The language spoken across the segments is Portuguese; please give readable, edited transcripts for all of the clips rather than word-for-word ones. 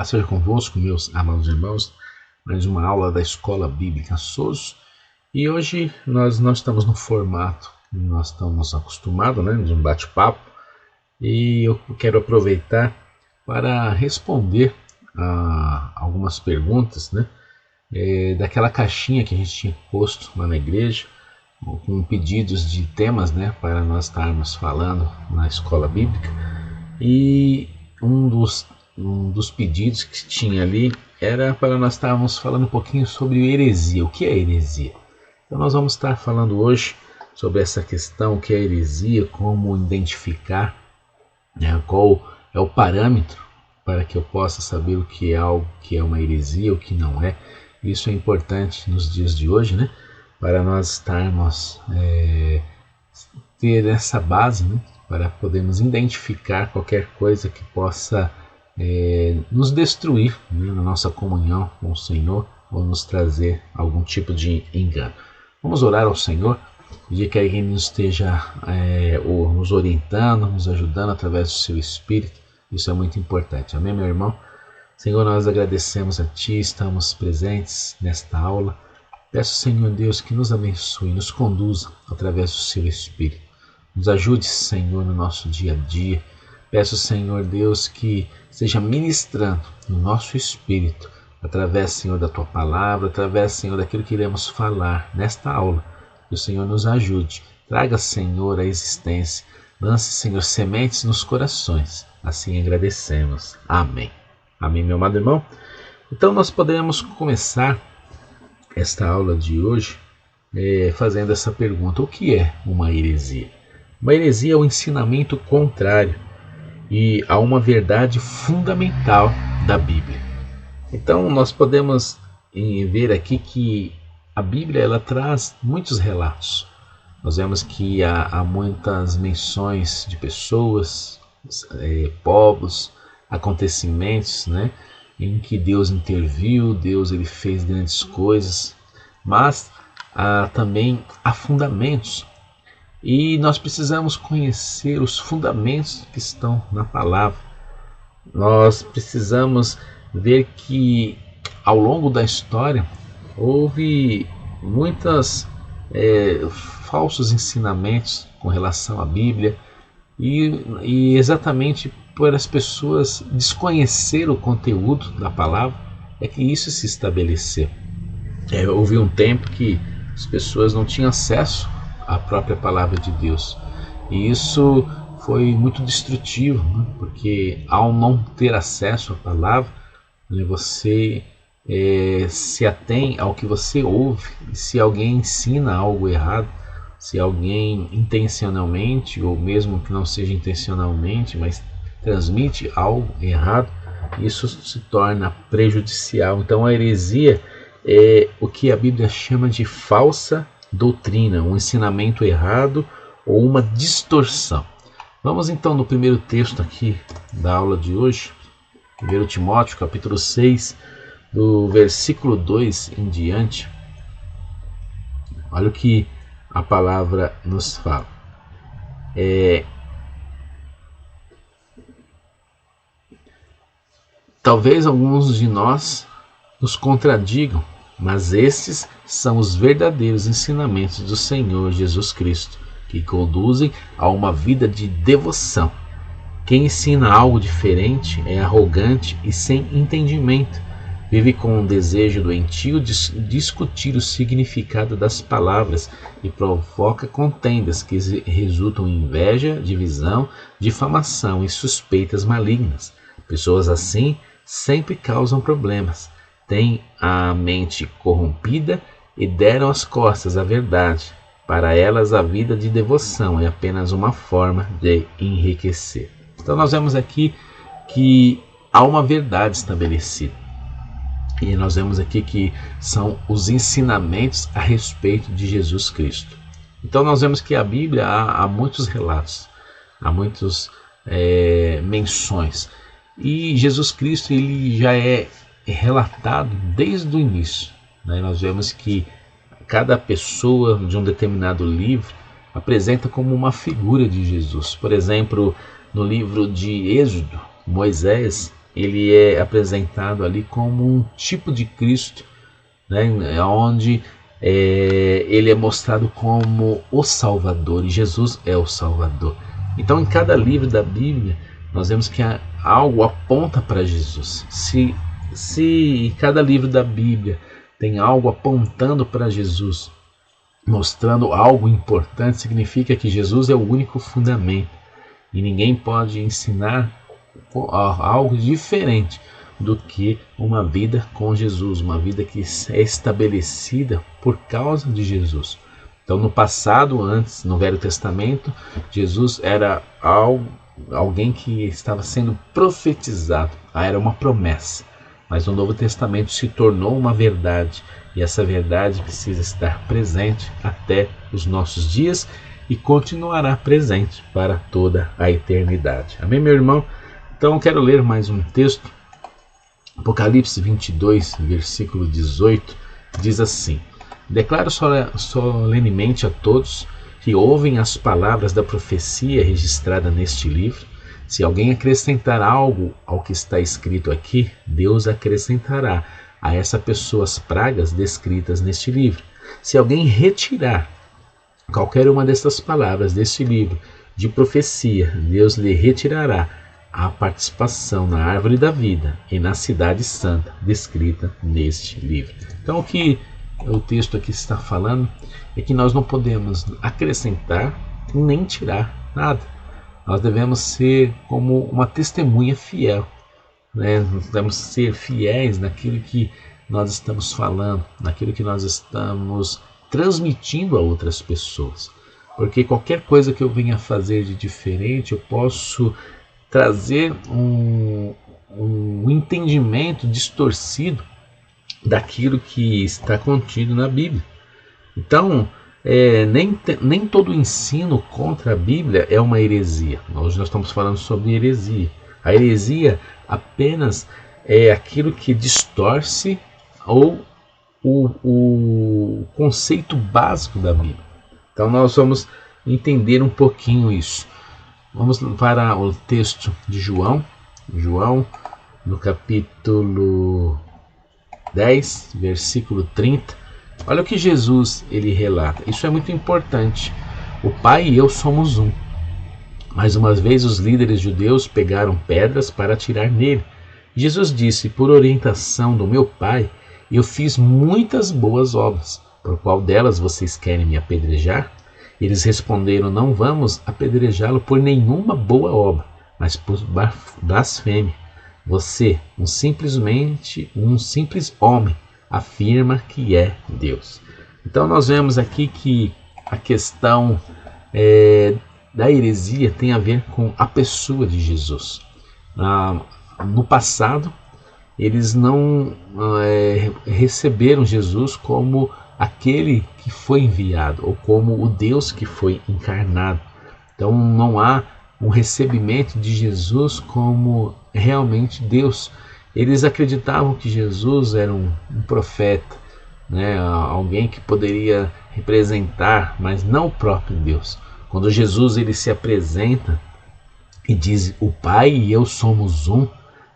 Paz seja convosco, meus amados irmãos, mais uma aula da Escola Bíblica SOS. E hoje nós não estamos no formato que nós estamos acostumados, de um bate-papo. E eu quero aproveitar para responder a algumas perguntas, daquela caixinha que a gente tinha posto lá na igreja, com pedidos de temas, para nós estarmos falando na Escola Bíblica. E um dos pedidos que tinha ali era para nós estarmos falando um pouquinho sobre heresia. O que é heresia? Então nós vamos estar falando hoje sobre essa questão, o que é heresia, como identificar, qual é o parâmetro para que eu possa saber o que é algo que é uma heresia, o que não é. Isso é importante nos dias de hoje, para nós estarmos ter essa base, para podermos identificar qualquer coisa que possa nos destruir na nossa comunhão com o Senhor ou nos trazer algum tipo de engano. Vamos orar ao Senhor, pedir que Ele nos esteja nos orientando, nos ajudando através do Seu Espírito. Isso é muito importante. Amém, meu irmão? Senhor, nós agradecemos a Ti, estamos presentes nesta aula. Peço, Senhor Deus, que nos abençoe, nos conduza através do Seu Espírito. Nos ajude, Senhor, no nosso dia a dia. Peço, Senhor Deus, que seja ministrando no nosso espírito, através, Senhor, da Tua palavra, através, Senhor, daquilo que iremos falar nesta aula. Que o Senhor nos ajude. Traga, Senhor, a existência. Lance, Senhor, sementes nos corações. Assim agradecemos. Amém. Amém, meu amado irmão? Então nós podemos começar esta aula de hoje fazendo essa pergunta: o que é uma heresia? Uma heresia é um ensinamento contrário e a uma verdade fundamental da Bíblia. Então nós podemos ver aqui que a Bíblia ela traz muitos relatos. Nós vemos que há muitas menções de pessoas, povos, acontecimentos, em que Deus interviu, Deus ele fez grandes coisas, mas também há fundamentos. E nós precisamos conhecer os fundamentos que estão na palavra. Nós precisamos ver que ao longo da história houve muitos falsos ensinamentos com relação à Bíblia e exatamente por as pessoas desconhecer o conteúdo da palavra é que isso se estabeleceu. Houve um tempo que as pessoas não tinham acesso à própria palavra de Deus e isso foi muito destrutivo, porque ao não ter acesso à palavra, você se atém ao que você ouve. E se alguém ensina algo errado, se alguém intencionalmente ou mesmo que não seja intencionalmente, mas transmite algo errado, isso se torna prejudicial. Então a heresia é o que a Bíblia chama de falsa doutrina, um ensinamento errado ou uma distorção. Vamos então no primeiro texto aqui da aula de hoje, 1 Timóteo capítulo 6, do versículo 2 em diante. Olha o que a palavra nos fala. Talvez alguns de nós nos contradigam, mas estes são os verdadeiros ensinamentos do Senhor Jesus Cristo, que conduzem a uma vida de devoção. Quem ensina algo diferente é arrogante e sem entendimento. Vive com um desejo doentio de discutir o significado das palavras e provoca contendas que resultam em inveja, divisão, difamação e suspeitas malignas. Pessoas assim sempre causam problemas, têm a mente corrompida e deram as costas à verdade. Para elas, a vida de devoção é apenas uma forma de enriquecer. Então nós vemos aqui que há uma verdade estabelecida. E nós vemos aqui que são os ensinamentos a respeito de Jesus Cristo. Então nós vemos que a Bíblia há muitos relatos, há muitas menções. E Jesus Cristo ele já é relatado desde o início. Nós vemos que cada pessoa de um determinado livro apresenta como uma figura de Jesus. Por exemplo, no livro de Êxodo, Moisés ele é apresentado ali como um tipo de Cristo, né, onde ele é mostrado como o Salvador, e Jesus é o Salvador. Então, em cada livro da Bíblia, nós vemos que algo aponta para Jesus. Se em cada livro da Bíblia tem algo apontando para Jesus, mostrando algo importante, significa que Jesus é o único fundamento. E ninguém pode ensinar algo diferente do que uma vida com Jesus, uma vida que é estabelecida por causa de Jesus. Então, no passado, antes, no Velho Testamento, Jesus era alguém que estava sendo profetizado, era uma promessa. Mas no Novo Testamento se tornou uma verdade, e essa verdade precisa estar presente até os nossos dias e continuará presente para toda a eternidade. Amém, meu irmão? Então eu quero ler mais um texto. Apocalipse 22, versículo 18, diz assim: Declaro solenemente a todos que ouvem as palavras da profecia registrada neste livro. Se alguém acrescentar algo ao que está escrito aqui, Deus acrescentará a essa pessoa as pragas descritas neste livro. Se alguém retirar qualquer uma dessas palavras deste livro de profecia, Deus lhe retirará a participação na árvore da vida e na cidade santa descrita neste livro. Então, o que o texto aqui está falando é que nós não podemos acrescentar nem tirar nada. Nós devemos ser como uma testemunha fiel, né? Nós devemos ser fiéis naquilo que nós estamos falando, naquilo que nós estamos transmitindo a outras pessoas. Porque qualquer coisa que eu venha fazer de diferente, eu posso trazer um entendimento distorcido daquilo que está contido na Bíblia. Então, nem todo ensino contra a Bíblia é uma heresia. Hoje nós estamos falando sobre heresia. A heresia apenas é aquilo que distorce ou o conceito básico da Bíblia. Então nós vamos entender um pouquinho isso. Vamos para o texto de João, no capítulo 10, versículo 30. Olha o que Jesus ele relata. Isso é muito importante. O Pai e eu somos um. Mais uma vez os líderes judeus pegaram pedras para atirar nele. Jesus disse: por orientação do meu Pai, eu fiz muitas boas obras. Por qual delas vocês querem me apedrejar? Eles responderam: não vamos apedrejá-lo por nenhuma boa obra, mas por blasfêmia. Você, um simples homem, afirma que é Deus. Então nós vemos aqui que a questão da heresia tem a ver com a pessoa de Jesus. No passado, eles não receberam Jesus como aquele que foi enviado, ou como o Deus que foi encarnado. Então não há um recebimento de Jesus como realmente Deus. Eles acreditavam que Jesus era um profeta, né? Alguém que poderia representar, mas não o próprio Deus. Quando Jesus ele se apresenta e diz: o Pai e eu somos um,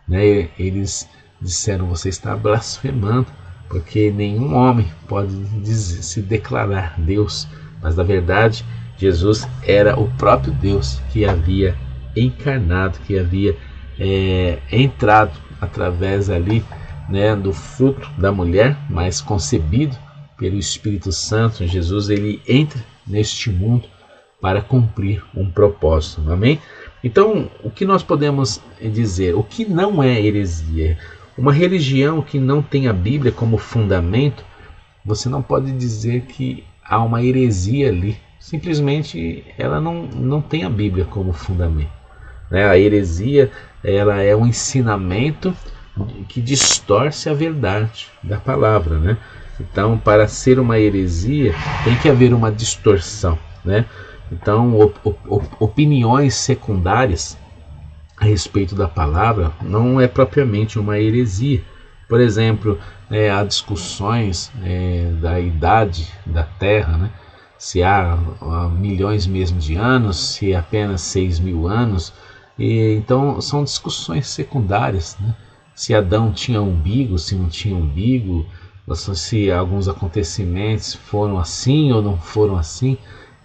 né? Eles disseram: você está blasfemando, porque nenhum homem pode se declarar Deus. Mas na verdade Jesus era o próprio Deus que havia encarnado, que havia entrado através ali, né, do fruto da mulher, mas concebido pelo Espírito Santo. Jesus ele entra neste mundo para cumprir um propósito. Amém? Então, o que nós podemos dizer? O que não é heresia? Uma religião que não tem a Bíblia como fundamento, você não pode dizer que há uma heresia ali. Simplesmente ela não tem a Bíblia como fundamento, né? A heresia ela é um ensinamento que distorce a verdade da palavra, né? Então, para ser uma heresia, tem que haver uma distorção, né? Então, opiniões secundárias a respeito da palavra não é propriamente uma heresia. Por exemplo, há discussões da idade da Terra, né? Se há milhões mesmo de anos, se é apenas 6.000 anos. Então são discussões secundárias, né? Se Adão tinha umbigo, se não tinha umbigo, se alguns acontecimentos foram assim ou não foram assim.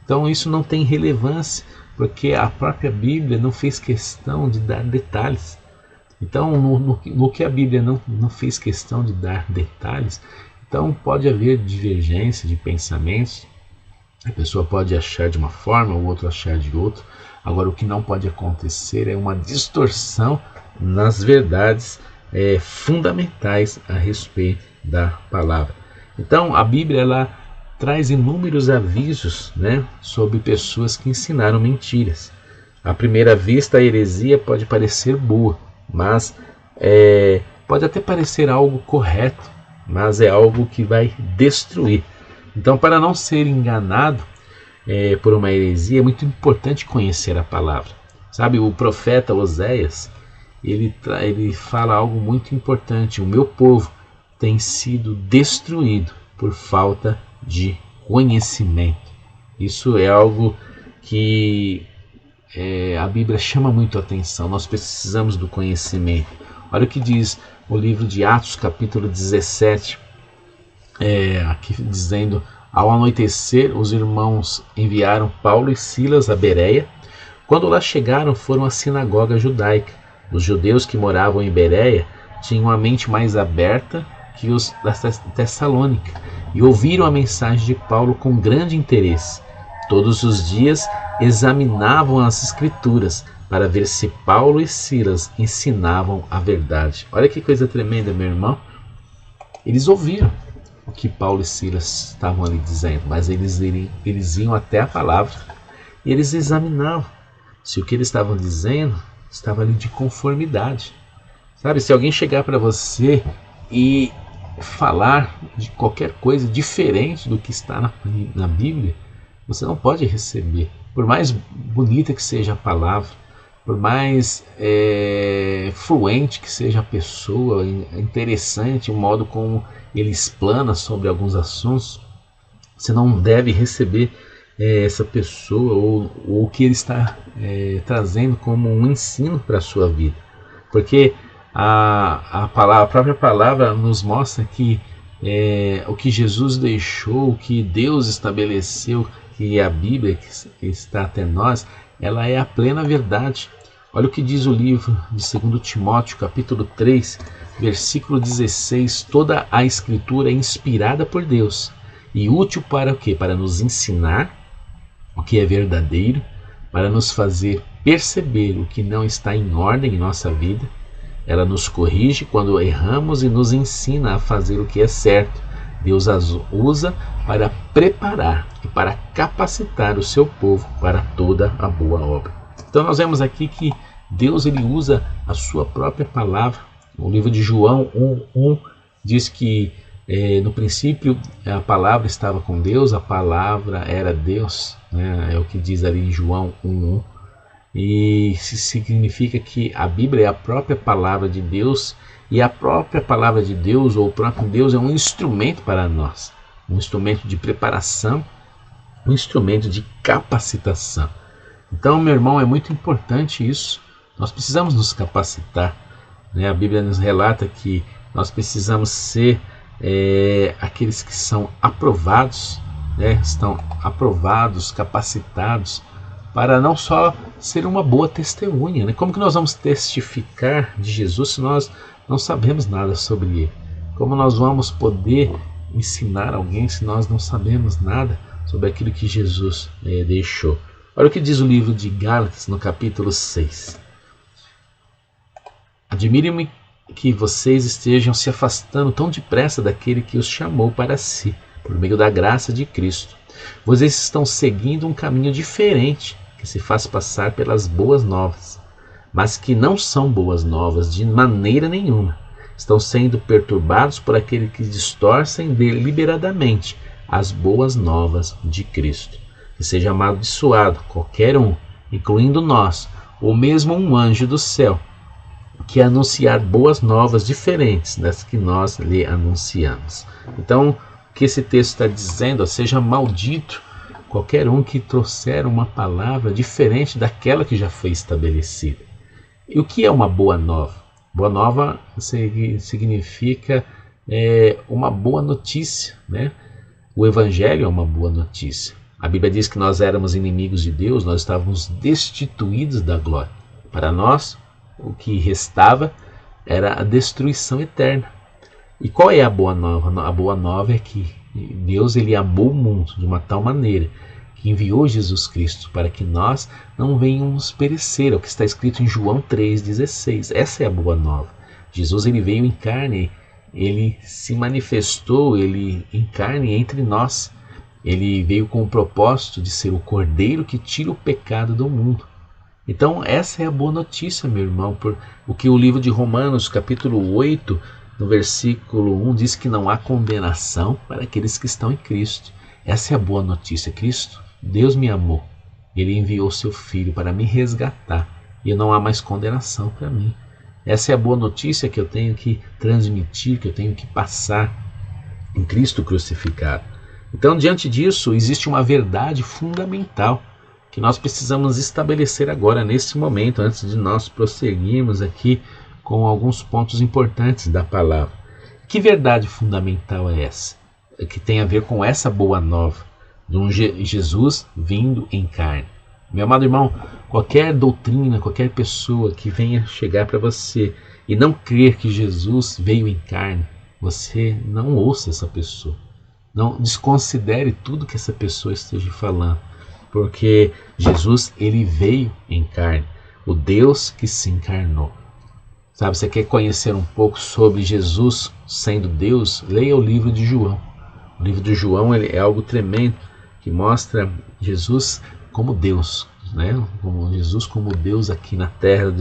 Então isso não tem relevância, porque a própria Bíblia não fez questão de dar detalhes. Então, no que a Bíblia não fez questão de dar detalhes, então pode haver divergência de pensamentos. A pessoa pode achar de uma forma, o outro achar de outra. Agora, o que não pode acontecer é uma distorção nas verdades fundamentais a respeito da palavra. Então, a Bíblia ela traz inúmeros avisos, né, sobre pessoas que ensinaram mentiras. À primeira vista, a heresia pode parecer boa, mas pode até parecer algo correto, mas é algo que vai destruir. Então, para não ser enganado por uma heresia, é muito importante conhecer a palavra. Sabe, o profeta Oséias, ele fala algo muito importante. O meu povo tem sido destruído por falta de conhecimento. Isso é algo que a Bíblia chama muito a atenção. Nós precisamos do conhecimento. Olha o que diz o livro de Atos, capítulo 17, aqui dizendo: ao anoitecer, os irmãos enviaram Paulo e Silas a Bereia. Quando lá chegaram, foram à sinagoga judaica. Os judeus que moravam em Bereia tinham a mente mais aberta que os da Tessalônica e ouviram a mensagem de Paulo com grande interesse. Todos os dias examinavam as escrituras para ver se Paulo e Silas ensinavam a verdade. Olha que coisa tremenda, meu irmão. Eles ouviram o que Paulo e Silas estavam ali dizendo, mas eles iam até a palavra e eles examinavam se o que eles estavam dizendo estava ali de conformidade. Sabe, se alguém chegar para você e falar de qualquer coisa diferente do que está na Bíblia, você não pode receber. Por mais bonita que seja a palavra, por mais fluente que seja a pessoa, interessante o modo como ele explana sobre alguns assuntos, você não deve receber essa pessoa ou o que ele está trazendo como um ensino para a sua vida. Porque a própria palavra nos mostra que o que Jesus deixou, o que Deus estabeleceu, que a Bíblia que está até nós, ela é a plena verdade. Olha o que diz o livro de 2 Timóteo, capítulo 3, versículo 16. Toda a escritura é inspirada por Deus e útil para o quê? Para nos ensinar o que é verdadeiro, para nos fazer perceber o que não está em ordem em nossa vida. Ela nos corrige quando erramos e nos ensina a fazer o que é certo. Deus as usa para preparar e para capacitar o seu povo para toda a boa obra. Então nós vemos aqui que Deus ele usa a sua própria palavra. O livro de João 1:1 diz que no princípio a palavra estava com Deus, a palavra era Deus, né? É o que diz ali em João 1:1. E isso significa que a Bíblia é a própria palavra de Deus, e a própria palavra de Deus, ou o próprio Deus, é um instrumento para nós, um instrumento de preparação, um instrumento de capacitação. Então, meu irmão, é muito importante isso. Nós precisamos nos capacitar, né? A Bíblia nos relata que nós precisamos ser aqueles que são aprovados, né? Estão aprovados, capacitados, para não só ser uma boa testemunha, né? Como que nós vamos testificar de Jesus se nós não sabemos nada sobre ele? Como nós vamos poder ensinar alguém se nós não sabemos nada sobre aquilo que Jesus deixou? Olha o que diz o livro de Gálatas no capítulo 6. Admire-me que vocês estejam se afastando tão depressa daquele que os chamou para si, por meio da graça de Cristo. Vocês estão seguindo um caminho diferente, que se faz passar pelas boas novas, mas que não são boas novas de maneira nenhuma. Estão sendo perturbados por aqueles que distorcem deliberadamente as boas novas de Cristo. Que seja amaldiçoado qualquer um, incluindo nós, ou mesmo um anjo do céu, que anunciar boas novas diferentes das que nós lhe anunciamos. Então, o que esse texto está dizendo? Seja maldito qualquer um que trouxer uma palavra diferente daquela que já foi estabelecida. E o que é uma boa nova? Boa nova significa uma boa notícia, né? O Evangelho é uma boa notícia. A Bíblia diz que nós éramos inimigos de Deus, nós estávamos destituídos da glória. Para nós, o que restava era a destruição eterna. E qual é a boa nova? A boa nova é que Deus ele amou o mundo de uma tal maneira que enviou Jesus Cristo para que nós não venhamos perecer, é o que está escrito em João 3,16. Essa é a boa nova. Jesus ele veio em carne, ele se manifestou, ele em carne entre nós. Ele veio com o propósito de ser o Cordeiro que tira o pecado do mundo. Então essa é a boa notícia, meu irmão, por o que o livro de Romanos, capítulo 8, no versículo 1, diz que não há condenação para aqueles que estão em Cristo. Essa é a boa notícia. Cristo, Deus me amou. Ele enviou seu Filho para me resgatar. E não há mais condenação para mim. Essa é a boa notícia que eu tenho que transmitir, que eu tenho que passar em Cristo crucificado. Então, diante disso, existe uma verdade fundamental que nós precisamos estabelecer agora, nesse momento, antes de nós prosseguirmos aqui com alguns pontos importantes da palavra. Que verdade fundamental é essa? Que tem a ver com essa boa nova, de um Jesus vindo em carne. Meu amado irmão, qualquer doutrina, qualquer pessoa que venha chegar para você e não crer que Jesus veio em carne, você não ouça essa pessoa. Não desconsidere tudo que essa pessoa esteja falando, porque Jesus ele veio em carne, o Deus que se encarnou. Sabe, você quer conhecer um pouco sobre Jesus sendo Deus? Leia o livro de João. O livro de João ele é algo tremendo, que mostra Jesus como Deus, né? Como Jesus como Deus aqui na terra.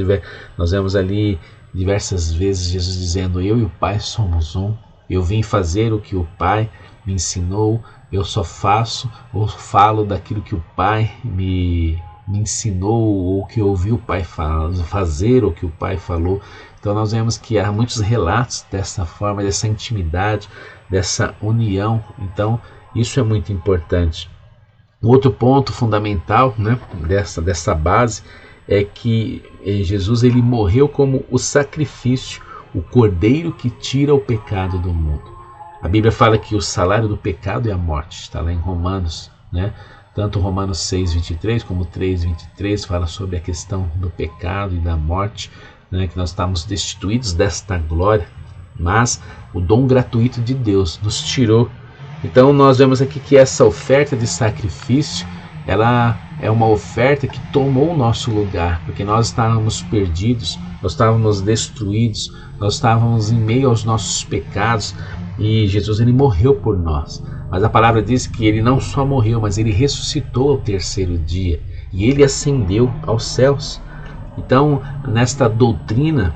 Nós vemos ali diversas vezes Jesus dizendo: eu e o Pai somos um, eu vim fazer o que o Pai me ensinou, eu só faço ou falo daquilo que o Pai me ensinou, ou que eu ouvi o Pai fazer, ou que o Pai falou. Então nós vemos que há muitos relatos dessa forma, dessa intimidade, dessa união. Então isso é muito importante. Outro ponto fundamental, né, dessa base é que Jesus ele morreu como o sacrifício, o Cordeiro que tira o pecado do mundo. A Bíblia fala que o salário do pecado é a morte, está lá em Romanos, né? Tanto Romanos 6,23 como 3,23 fala sobre a questão do pecado e da morte, né? Que nós estamos destituídos desta glória, mas o dom gratuito de Deus nos tirou. Então nós vemos aqui que essa oferta de sacrifício, ela é uma oferta que tomou o nosso lugar, porque nós estávamos perdidos, nós estávamos destruídos, nós estávamos em meio aos nossos pecados, e Jesus ele morreu por nós. Mas a palavra diz que ele não só morreu, mas ele ressuscitou ao terceiro dia, e ele ascendeu aos céus. Então, nesta doutrina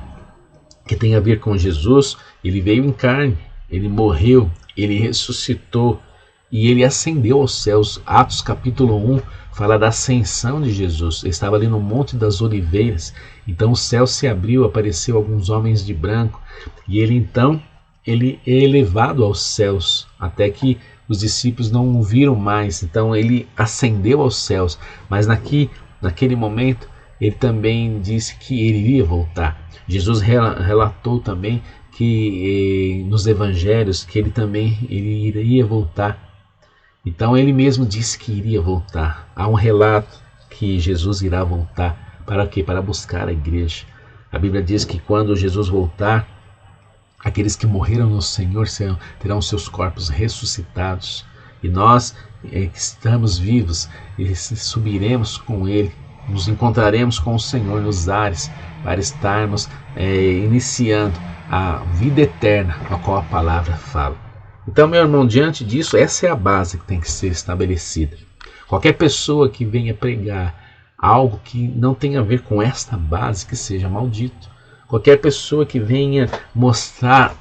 que tem a ver com Jesus, ele veio em carne, ele morreu, ele ressuscitou e ele ascendeu aos céus. Atos capítulo 1 fala da ascensão de Jesus. Ele estava ali no Monte das Oliveiras, então o céu se abriu, apareceu alguns homens de branco, e ele é elevado aos céus, até que os discípulos não o viram mais. Então ele ascendeu aos céus, mas naquele momento ele também disse que ele iria voltar. Jesus relatou também que nos evangelhos que ele iria voltar. Então ele mesmo disse que iria voltar. Há um relato que Jesus irá voltar. Para quê? Para buscar a igreja. A Bíblia diz que quando Jesus voltar, aqueles que morreram no Senhor terão seus corpos ressuscitados. E nós que estamos vivos, subiremos com Ele, nos encontraremos com o Senhor nos ares, para estarmos iniciando a vida eterna, a qual a palavra fala. Então, meu irmão, diante disso, essa é a base que tem que ser estabelecida. Qualquer pessoa que venha pregar algo que não tenha a ver com esta base, que seja maldito. Qualquer pessoa que venha mostrar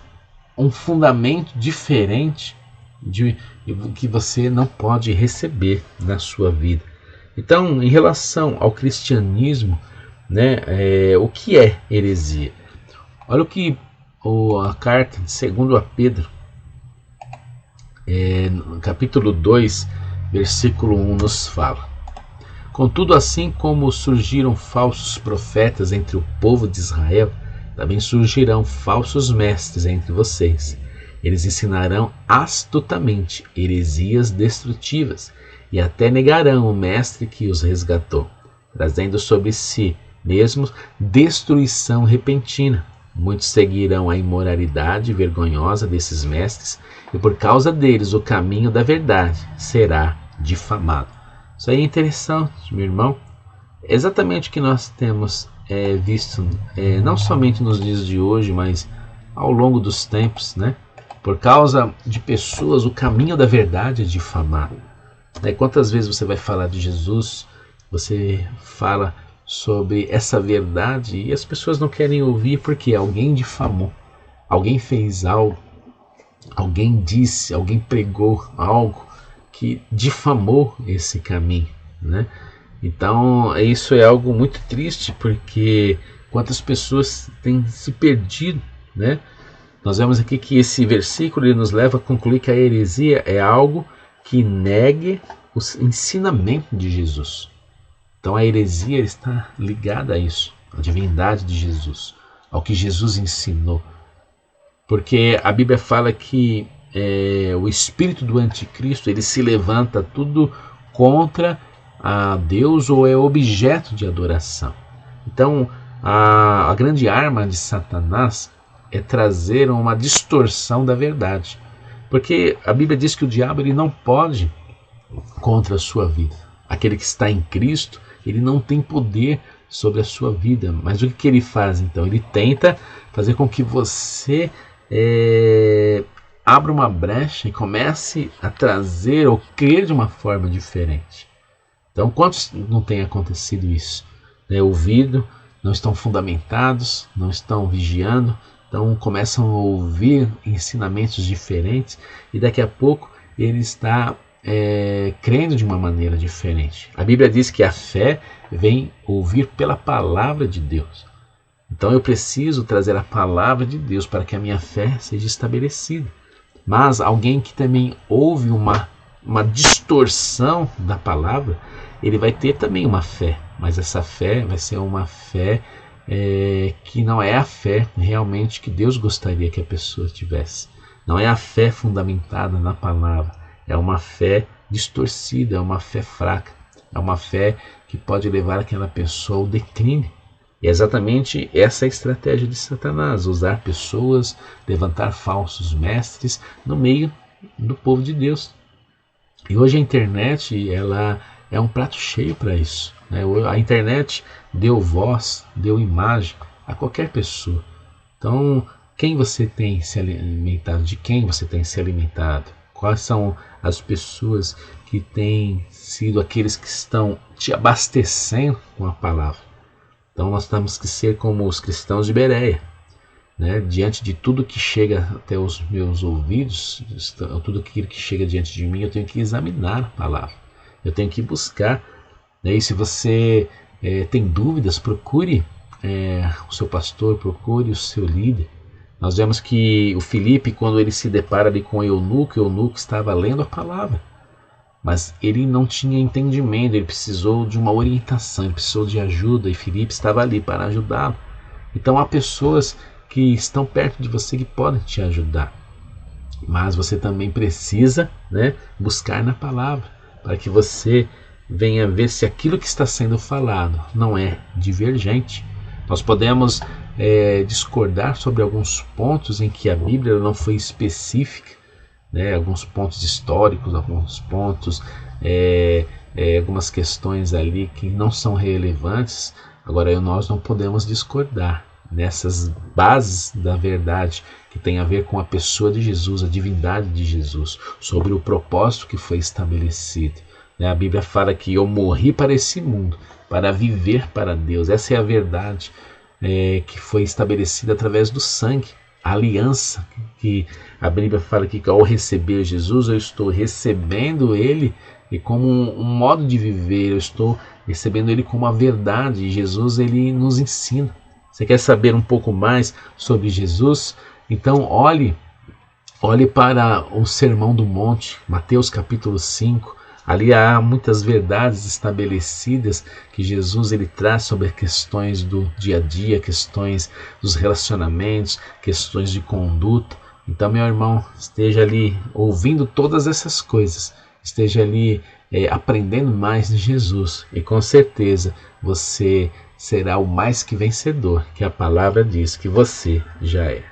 um fundamento diferente de que você não pode receber na sua vida. Então, em relação ao cristianismo, né, o que é heresia? Olha o que a carta de 2 a Pedro, no capítulo 2, versículo 1 nos fala. Contudo, assim como surgiram falsos profetas entre o povo de Israel, também surgirão falsos mestres entre vocês. Eles ensinarão astutamente heresias destrutivas e até negarão o mestre que os resgatou, trazendo sobre si mesmos destruição repentina. Muitos seguirão a imoralidade vergonhosa desses mestres e por causa deles o caminho da verdade será difamado. Isso aí é interessante, meu irmão. É exatamente o que nós temos visto, não somente nos dias de hoje, mas ao longo dos tempos, né? Por causa de pessoas, o caminho da verdade é difamado. Quantas vezes você vai falar de Jesus, você fala sobre essa verdade e as pessoas não querem ouvir porque alguém difamou, alguém fez algo, alguém disse, alguém pregou algo que difamou esse caminho, né? Então isso é algo muito triste, porque quantas pessoas têm se perdido, né? Nós vemos aqui que esse versículo ele nos leva a concluir que a heresia é algo que negue o ensinamento de Jesus. Então a heresia está ligada a isso, à divindade de Jesus, ao que Jesus ensinou. Porque a Bíblia fala que o espírito do anticristo ele se levanta tudo contra a Deus ou é objeto de adoração. Então a grande arma de Satanás é trazer uma distorção da verdade. Porque a Bíblia diz que o diabo ele não pode contra a sua vida. Aquele que está em Cristo, ele não tem poder sobre a sua vida. Mas o que ele faz então? Ele tenta fazer com que você abra uma brecha e comece a trazer ou crer de uma forma diferente. Então, quantos não tem acontecido isso? Ouvido, não estão fundamentados, não estão vigiando, então começam a ouvir ensinamentos diferentes e daqui a pouco ele está crendo de uma maneira diferente. A Bíblia diz que a fé vem ouvir pela palavra de Deus. Então eu preciso trazer a palavra de Deus para que a minha fé seja estabelecida. Mas alguém que também ouve uma distorção da palavra, ele vai ter também uma fé, mas essa fé vai ser uma fé que não é a fé realmente que Deus gostaria que a pessoa tivesse. Não é a fé fundamentada na palavra, é uma fé distorcida, é uma fé fraca, é uma fé que pode levar aquela pessoa ao declínio. E é exatamente essa a estratégia de Satanás, usar pessoas, levantar falsos mestres no meio do povo de Deus. E hoje a internet ela é um prato cheio para isso, né? A internet deu voz, deu imagem a qualquer pessoa. Então, quem você tem se alimentado? De quem você tem se alimentado? Quais são as pessoas que têm sido aqueles que estão te abastecendo com a palavra? Então nós temos que ser como os cristãos de Bereia, né? Diante de tudo que chega até os meus ouvidos, tudo aquilo que chega diante de mim, eu tenho que examinar a palavra, eu tenho que buscar, né? E se você tem dúvidas, procure o seu pastor, procure o seu líder. Nós vemos que o Filipe, quando ele se depara ali com o eunuco estava lendo a palavra, mas ele não tinha entendimento, ele precisou de uma orientação, ele precisou de ajuda, e Filipe estava ali para ajudá-lo. Então há pessoas que estão perto de você que podem te ajudar, mas você também precisa, né, buscar na palavra, para que você venha ver se aquilo que está sendo falado não é divergente. Nós podemos discordar sobre alguns pontos em que a Bíblia não foi específica, né, alguns pontos históricos, alguns pontos, algumas questões ali que não são relevantes. Agora nós não podemos discordar nessas bases da verdade que tem a ver com a pessoa de Jesus, a divindade de Jesus, sobre o propósito que foi estabelecido. A Bíblia fala que eu morri para esse mundo, para viver para Deus. Essa é a verdade que foi estabelecida através do sangue. A aliança que a Bíblia fala que ao receber Jesus, eu estou recebendo Ele e como um modo de viver, eu estou recebendo Ele como a verdade. E Jesus, Ele nos ensina. Você quer saber um pouco mais sobre Jesus? Então olhe para o Sermão do Monte, Mateus capítulo 5, Ali há muitas verdades estabelecidas que Jesus ele traz sobre questões do dia a dia, questões dos relacionamentos, questões de conduta. Então, meu irmão, esteja ali ouvindo todas essas coisas, esteja ali aprendendo mais de Jesus, e com certeza você será o mais que vencedor, que a palavra diz que você já é.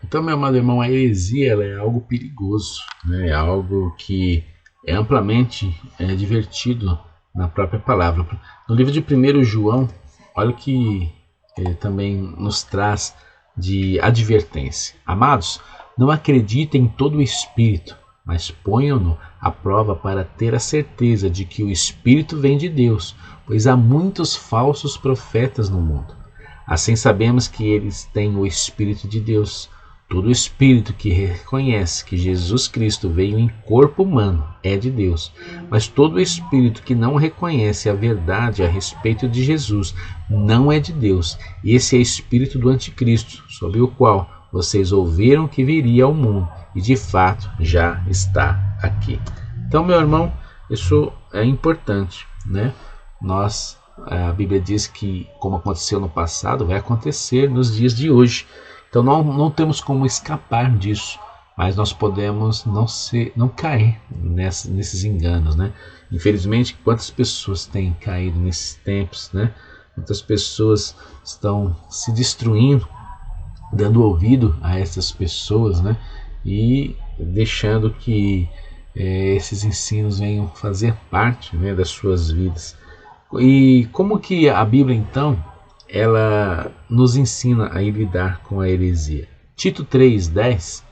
Então, meu amado irmão, a heresia ela é algo perigoso, né? É algo que é amplamente divertido na própria palavra. No livro de 1 João, olha o que ele também nos traz de advertência. Amados, não acreditem em todo o Espírito, mas ponham-no à prova para ter a certeza de que o Espírito vem de Deus, pois há muitos falsos profetas no mundo. Assim sabemos que eles têm o Espírito de Deus. Todo espírito que reconhece que Jesus Cristo veio em corpo humano é de Deus, mas todo espírito que não reconhece a verdade a respeito de Jesus não é de Deus. Esse é o espírito do anticristo, sobre o qual vocês ouviram que viria ao mundo e de fato já está aqui. Então, meu irmão, isso é importante, né? A Bíblia diz que, como aconteceu no passado, vai acontecer nos dias de hoje. Então não temos como escapar disso, mas nós podemos não cair nesses enganos, né? Infelizmente, quantas pessoas têm caído nesses tempos, né? Quantas pessoas estão se destruindo, dando ouvido a essas pessoas, né? E deixando que esses ensinos venham fazer parte, né, das suas vidas. E como que a Bíblia, então, ela nos ensina a lidar com a heresia? Tito 3,10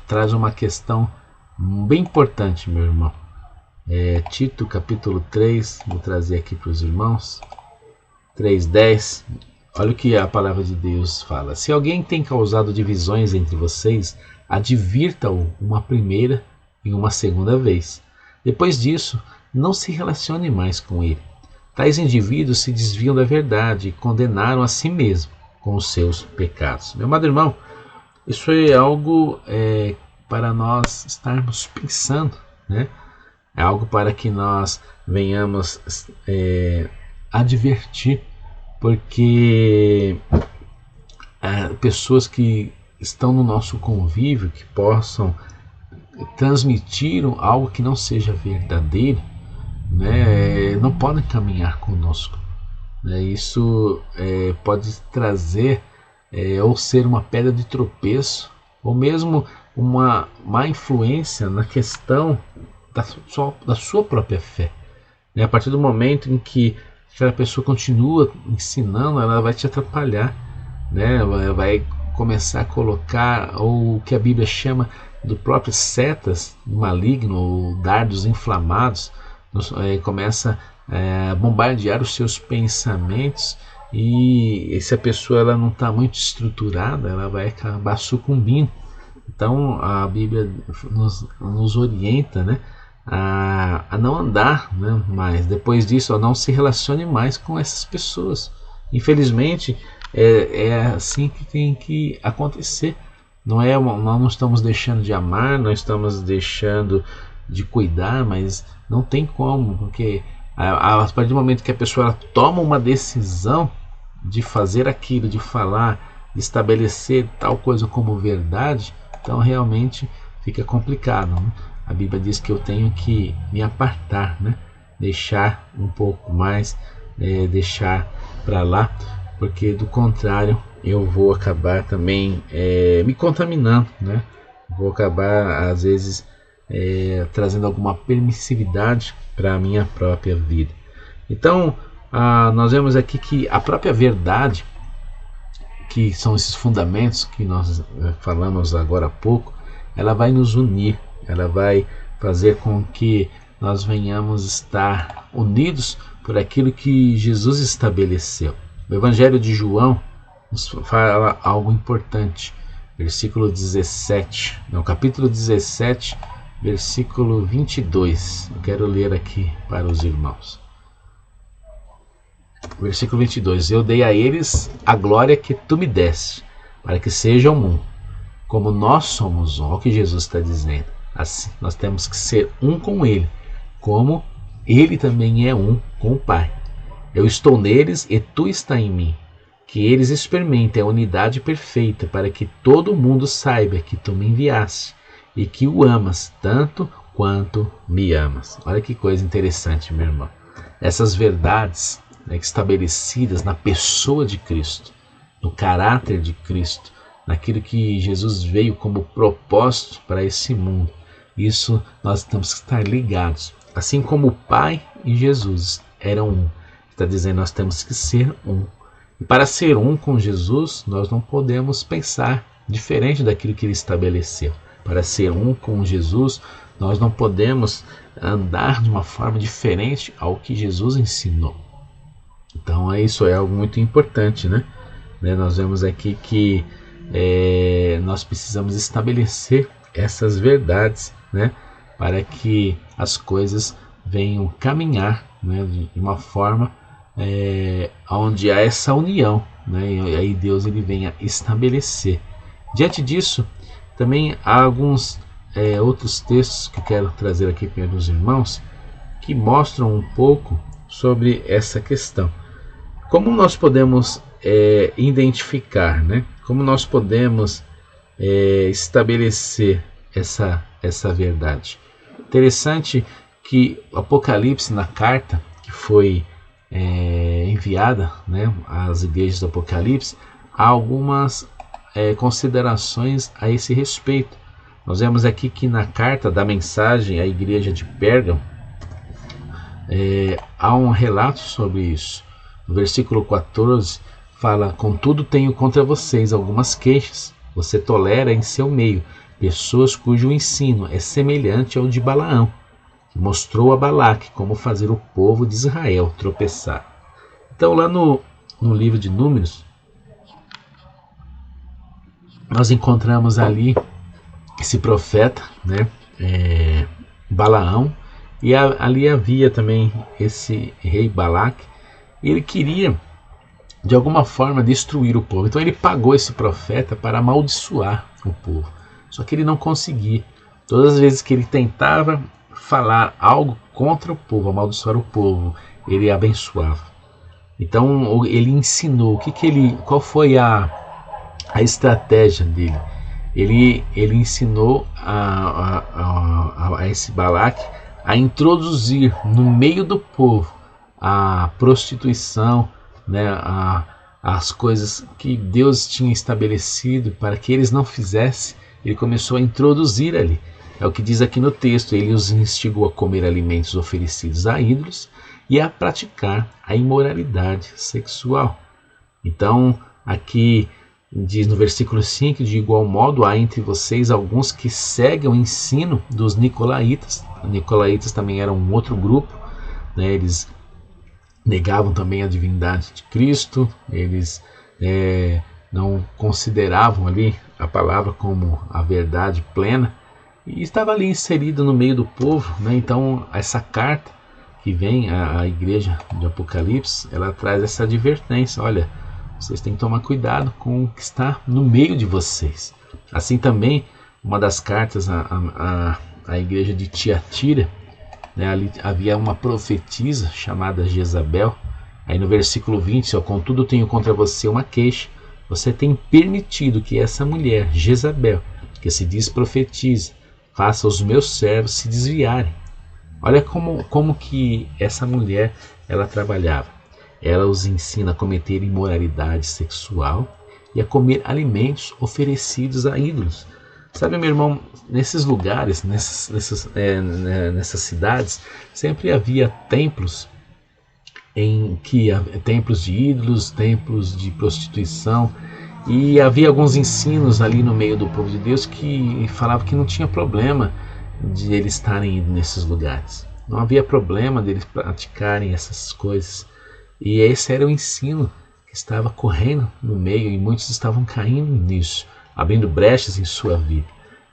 traz uma questão bem importante, meu irmão. Tito capítulo 3, vou trazer aqui para os irmãos, 3,10, olha o que a palavra de Deus fala. Se alguém tem causado divisões entre vocês, advirta-o uma primeira e uma segunda vez. Depois disso, não se relacione mais com ele. Tais indivíduos se desviam da verdade e condenaram a si mesmos com os seus pecados. Meu amado irmão, isso é algo para nós estarmos pensando, né? É algo para que nós venhamos advertir, porque pessoas que estão no nosso convívio, que possam transmitir algo que não seja verdadeiro, né, não podem caminhar conosco, né? Isso pode trazer ou ser uma pedra de tropeço, ou mesmo uma má influência na questão da sua própria fé, né? A partir do momento em que aquela pessoa continua ensinando, ela vai te atrapalhar, né? Vai começar a colocar o que a Bíblia chama do próprio setas maligno ou dardos inflamados. Começa a bombardear os seus pensamentos, e se a pessoa ela não está muito estruturada, ela vai acabar sucumbindo. Então a Bíblia nos orienta, né, a não andar, né, mais. Depois disso, não se relacione mais com essas pessoas. Infelizmente é assim que tem que acontecer. Nós não estamos deixando de amar, não estamos deixando de cuidar, mas não tem como, porque a partir do momento que a pessoa ela toma uma decisão de fazer aquilo, de falar, de estabelecer tal coisa como verdade, então realmente fica complicado, né? A Bíblia diz que eu tenho que me apartar, né? Deixar um pouco mais, deixar para lá, porque do contrário eu vou acabar também me contaminando, né? Vou acabar às vezes trazendo alguma permissividade para a minha própria vida. Então nós vemos aqui que a própria verdade, que são esses fundamentos que nós falamos agora há pouco, ela vai nos unir, ela vai fazer com que nós venhamos estar unidos por aquilo que Jesus estabeleceu. O Evangelho de João nos fala algo importante, capítulo 17, versículo 22. Eu quero ler aqui para os irmãos. Versículo 22. Eu dei a eles a glória que tu me deste, para que sejam um, como nós somos um. Olha o que Jesus está dizendo. Assim, nós temos que ser um com ele, como ele também é um com o Pai. Eu estou neles e tu está em mim. Que eles experimentem a unidade perfeita, para que todo mundo saiba que tu me enviaste e que o amas tanto quanto me amas. Olha que coisa interessante, meu irmão. Essas verdades, né, estabelecidas na pessoa de Cristo, no caráter de Cristo, naquilo que Jesus veio como propósito para esse mundo. Isso nós temos que estar ligados. Assim como o Pai e Jesus eram um. Está dizendo, nós temos que ser um. E para ser um com Jesus, nós não podemos pensar diferente daquilo que ele estabeleceu. Para ser um com Jesus, nós não podemos andar de uma forma diferente ao que Jesus ensinou. Então isso é algo muito importante, né? Nós vemos aqui que nós precisamos estabelecer essas verdades, né? Para que as coisas venham caminhar, né? De uma forma onde há essa união, né? E aí Deus ele venha estabelecer. Diante disso, também há alguns outros textos que eu quero trazer aqui para os irmãos, que mostram um pouco sobre essa questão. Como nós podemos identificar, né? Como nós podemos estabelecer essa verdade? Interessante que o Apocalipse, na carta que foi enviada, né, às igrejas do Apocalipse, há algumas considerações a esse respeito. Nós vemos aqui que na carta da mensagem à igreja de Pérgamo há um relato sobre isso. No versículo 14 fala: contudo tenho contra vocês algumas queixas. Você tolera em seu meio pessoas cujo ensino é semelhante ao de Balaão, que mostrou a Balaque como fazer o povo de Israel tropeçar. Então lá no livro de Números, nós encontramos ali esse profeta, né, Balaão, e ali havia também esse rei Balaque, e ele queria de alguma forma destruir o povo. Então ele pagou esse profeta para amaldiçoar o povo, só que ele não conseguia. Todas as vezes que ele tentava falar algo contra o povo, amaldiçoar o povo, ele abençoava. Então ele ensinou qual foi a estratégia dele. Ele ensinou a esse Balaque a introduzir no meio do povo a prostituição, né, as coisas que Deus tinha estabelecido para que eles não fizessem. Ele começou a introduzir ali. É o que diz aqui no texto: ele os instigou a comer alimentos oferecidos a ídolos e a praticar a imoralidade sexual. Então aqui diz no versículo 5: de igual modo há entre vocês alguns que seguem o ensino dos nicolaítas. Os nicolaítas também eram um outro grupo, né? Eles negavam também a divindade de Cristo, eles não consideravam ali a palavra como a verdade plena, e estava ali inserido no meio do povo, né? Então essa carta que vem à igreja de Apocalipse, ela traz essa advertência: olha, vocês têm que tomar cuidado com o que está no meio de vocês. Assim também, uma das cartas à igreja de Tiatira, né, ali havia uma profetisa chamada Jezabel. Aí no versículo 20, contudo tenho contra você uma queixa. Você tem permitido que essa mulher, Jezabel, que se diz profetiza, faça os meus servos se desviarem. Olha como que essa mulher ela trabalhava. Ela os ensina a cometer imoralidade sexual e a comer alimentos oferecidos a ídolos. Sabe, meu irmão, nesses lugares, nessas cidades, sempre havia templos templos de ídolos, templos de prostituição, e havia alguns ensinos ali no meio do povo de Deus que falavam que não tinha problema de eles estarem indo nesses lugares. Não havia problema deles praticarem essas coisas. E esse era o ensino que estava correndo no meio, e muitos estavam caindo nisso, abrindo brechas em sua vida.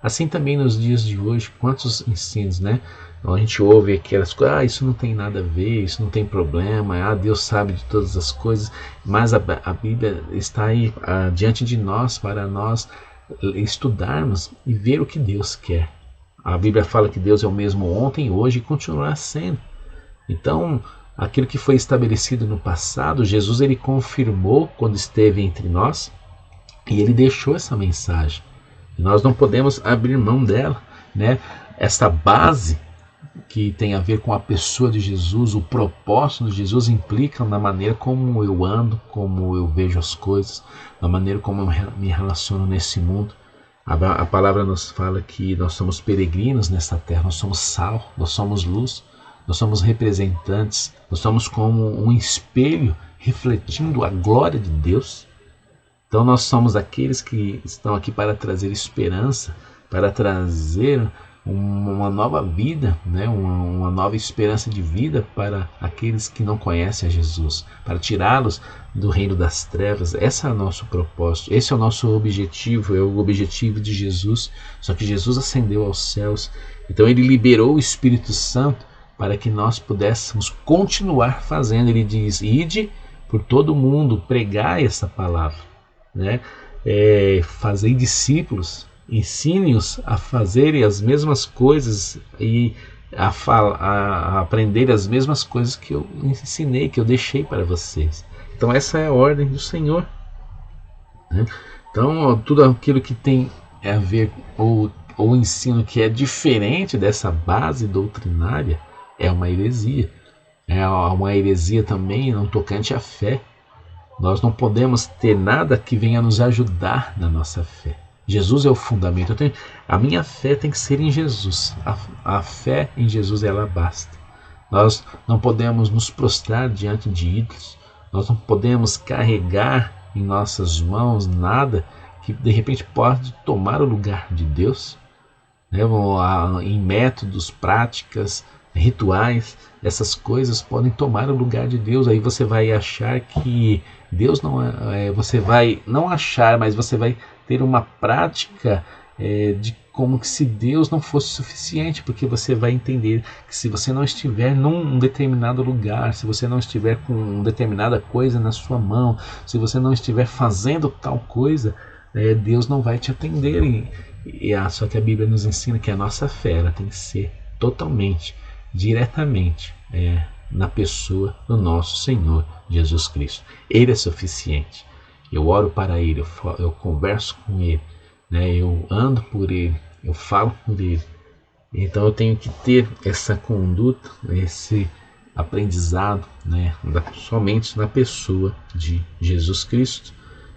Assim também nos dias de hoje, quantos ensinos, né? A gente ouve aquelas coisas: isso não tem nada a ver, isso não tem problema, Deus sabe de todas as coisas. Mas a Bíblia está aí diante de nós para nós estudarmos e ver o que Deus quer. A Bíblia fala que Deus é o mesmo ontem, hoje e continuará sendo. Então, aquilo que foi estabelecido no passado, Jesus ele confirmou quando esteve entre nós e ele deixou essa mensagem. E nós não podemos abrir mão dela, né? Essa base que tem a ver com a pessoa de Jesus, o propósito de Jesus implica na maneira como eu ando, como eu vejo as coisas, na maneira como eu me relaciono nesse mundo. A palavra nos fala que nós somos peregrinos nessa terra, nós somos sal, nós somos luz, nós somos representantes, nós somos como um espelho refletindo a glória de Deus. Então nós somos aqueles que estão aqui para trazer esperança, para trazer uma nova vida, né? uma nova esperança de vida para aqueles que não conhecem a Jesus, para tirá-los do reino das trevas. Esse é o nosso propósito, esse é o nosso objetivo, é o objetivo de Jesus. Só que Jesus ascendeu aos céus, então ele liberou o Espírito Santo para que nós pudéssemos continuar fazendo. Ele diz: ide por todo mundo, pregai essa palavra, né? Fazei discípulos, ensine-os a fazerem as mesmas coisas e a aprender as mesmas coisas que eu ensinei, que eu deixei para vocês. Então essa é a ordem do Senhor, né? Então tudo aquilo que tem a ver ou ensino que é diferente dessa base doutrinária é uma heresia. É uma heresia também no tocante à fé. Nós não podemos ter nada que venha nos ajudar na nossa fé. Jesus é o fundamento. A minha fé tem que ser em Jesus. A fé em Jesus, ela basta. Nós não podemos nos prostrar diante de ídolos. Nós não podemos carregar em nossas mãos nada que de repente pode tomar o lugar de Deus, né? Em métodos, práticas, rituais, essas coisas podem tomar o lugar de Deus. Aí você vai achar que Deus não é, você vai não achar, mas você vai ter uma prática de como que se Deus não fosse suficiente, porque você vai entender que se você não estiver num determinado lugar, se você não estiver com determinada coisa na sua mão, se você não estiver fazendo tal coisa, Deus não vai te atender. Só que a Bíblia nos ensina que a nossa fé ela tem que ser totalmente, diretamente na pessoa do nosso Senhor Jesus Cristo. Ele é suficiente. Eu oro para Ele, eu converso com Ele, né? Eu ando por Ele, eu falo por Ele. Então eu tenho que ter essa conduta, esse aprendizado, né? Somente na pessoa de Jesus Cristo.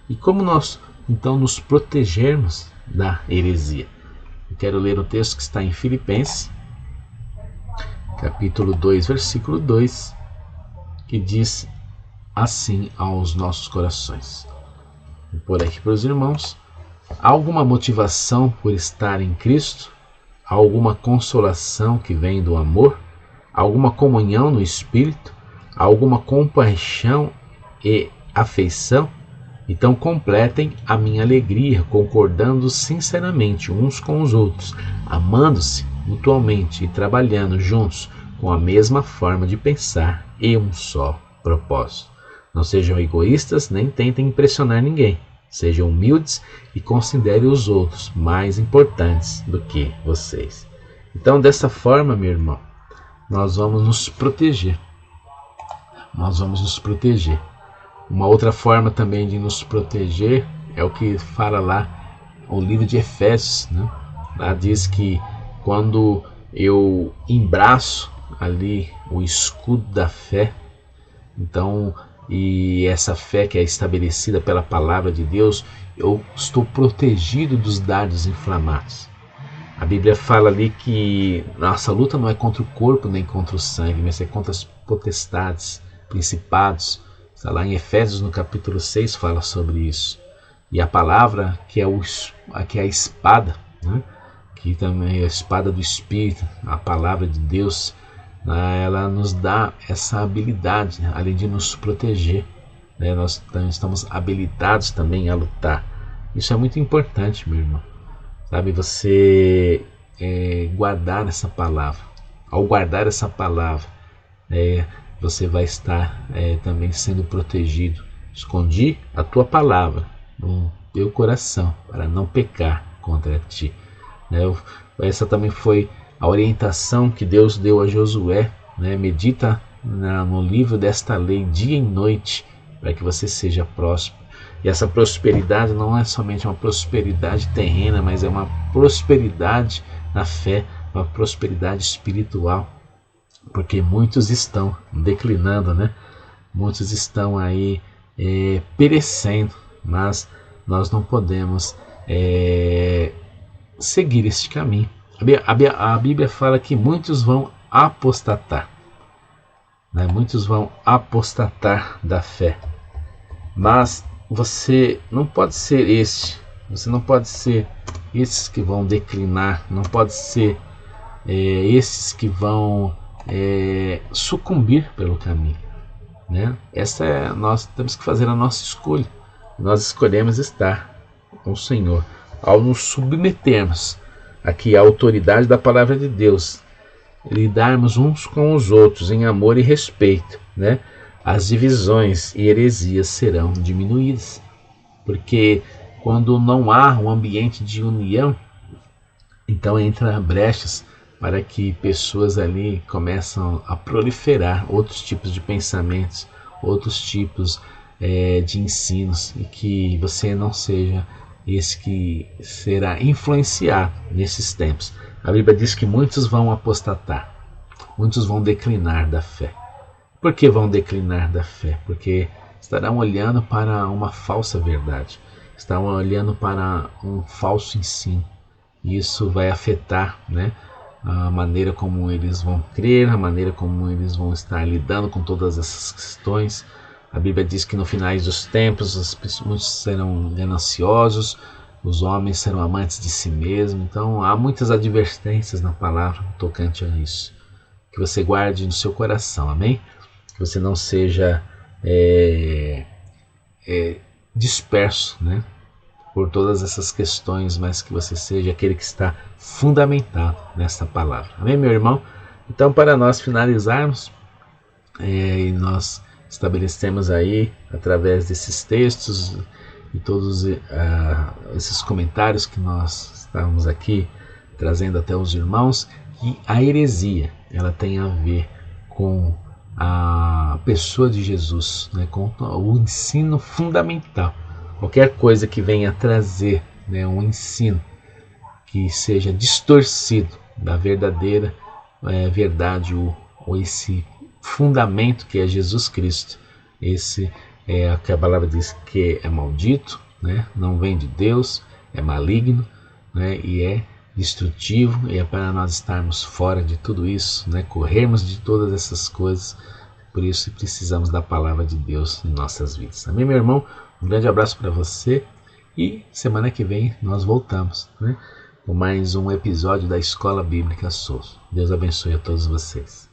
E como nós então nos protegermos da heresia? Eu quero ler o texto que está em Filipenses, capítulo 2, versículo 2, que diz assim aos nossos corações. Vou pôr aqui para os irmãos: há alguma motivação por estar em Cristo? Há alguma consolação que vem do amor? Há alguma comunhão no Espírito? Há alguma compaixão e afeição? Então completem a minha alegria, concordando sinceramente uns com os outros, amando-se mutuamente e trabalhando juntos com a mesma forma de pensar e um só propósito. Não sejam egoístas, nem tentem impressionar ninguém. Sejam humildes e considerem os outros mais importantes do que vocês. Então, dessa forma, meu irmão, nós vamos nos proteger. Nós vamos nos proteger. Uma outra forma também de nos proteger é o que fala lá o livro de Efésios, né? Lá diz que quando eu embraço ali o escudo da fé, então, e essa fé que é estabelecida pela palavra de Deus, eu estou protegido dos dardos inflamados. A Bíblia fala ali que nossa luta não é contra o corpo nem contra o sangue, mas é contra as potestades, principados. Está lá em Efésios no capítulo 6 fala sobre isso. E a palavra que é a espada, né? Que também é a espada do Espírito, a palavra de Deus, ela nos dá essa habilidade, além de nos proteger, né? Nós estamos habilitados também a lutar. Isso é muito importante, meu irmão. Sabe, você guardar essa palavra. Ao guardar essa palavra, você vai estar também sendo protegido. Escondi a tua palavra no teu coração para não pecar contra ti. Essa também foi a orientação que Deus deu a Josué, né? Medita no livro desta lei dia e noite, para que você seja próspero. E essa prosperidade não é somente uma prosperidade terrena, mas é uma prosperidade na fé, uma prosperidade espiritual, porque muitos estão declinando, né? Muitos estão aí perecendo, mas nós não podemos seguir este caminho. A Bíblia fala que muitos vão apostatar, né? Muitos vão apostatar da fé, mas você não pode ser você não pode ser esses que vão declinar, não pode ser esses que vão sucumbir pelo caminho, né? Nós temos que fazer a nossa escolha. Nós escolhemos estar com o Senhor ao nos submetermos aqui à autoridade da palavra de Deus, lidarmos uns com os outros em amor e respeito, né? As divisões e heresias serão diminuídas, porque quando não há um ambiente de união, então entra brechas para que pessoas ali começam a proliferar outros tipos de pensamentos, outros tipos de ensinos, e que você não seja esse que será influenciado nesses tempos. A Bíblia diz que muitos vão apostatar, muitos vão declinar da fé. Por que vão declinar da fé? Porque estarão olhando para uma falsa verdade, estarão olhando para um falso ensino. E isso vai afetar, né, a maneira como eles vão crer, a maneira como eles vão estar lidando com todas essas questões. A Bíblia diz que no finais dos tempos muitos serão gananciosos, os homens serão amantes de si mesmos. Então há muitas advertências na palavra tocante a isso. Que você guarde no seu coração, amém? Que você não seja disperso, né, por todas essas questões, mas que você seja aquele que está fundamentado nessa palavra. Amém, meu irmão? Então, para nós finalizarmos, nós estabelecemos aí, através desses textos e todos esses comentários que nós estamos aqui trazendo até os irmãos, que a heresia, ela tem a ver com a pessoa de Jesus, né, com o ensino fundamental. Qualquer coisa que venha trazer, né, um ensino que seja distorcido da verdadeira verdade, ou esse fundamento que é Jesus Cristo, esse é o que a palavra diz que é maldito, né, não vem de Deus, é maligno, né, e é destrutivo, e é para nós estarmos fora de tudo isso, né, corrermos de todas essas coisas. Por isso precisamos da palavra de Deus em nossas vidas. Amém, meu irmão? Um grande abraço para você, e semana que vem nós voltamos, né, com mais um episódio da Escola Bíblica Souza. Deus abençoe a todos vocês.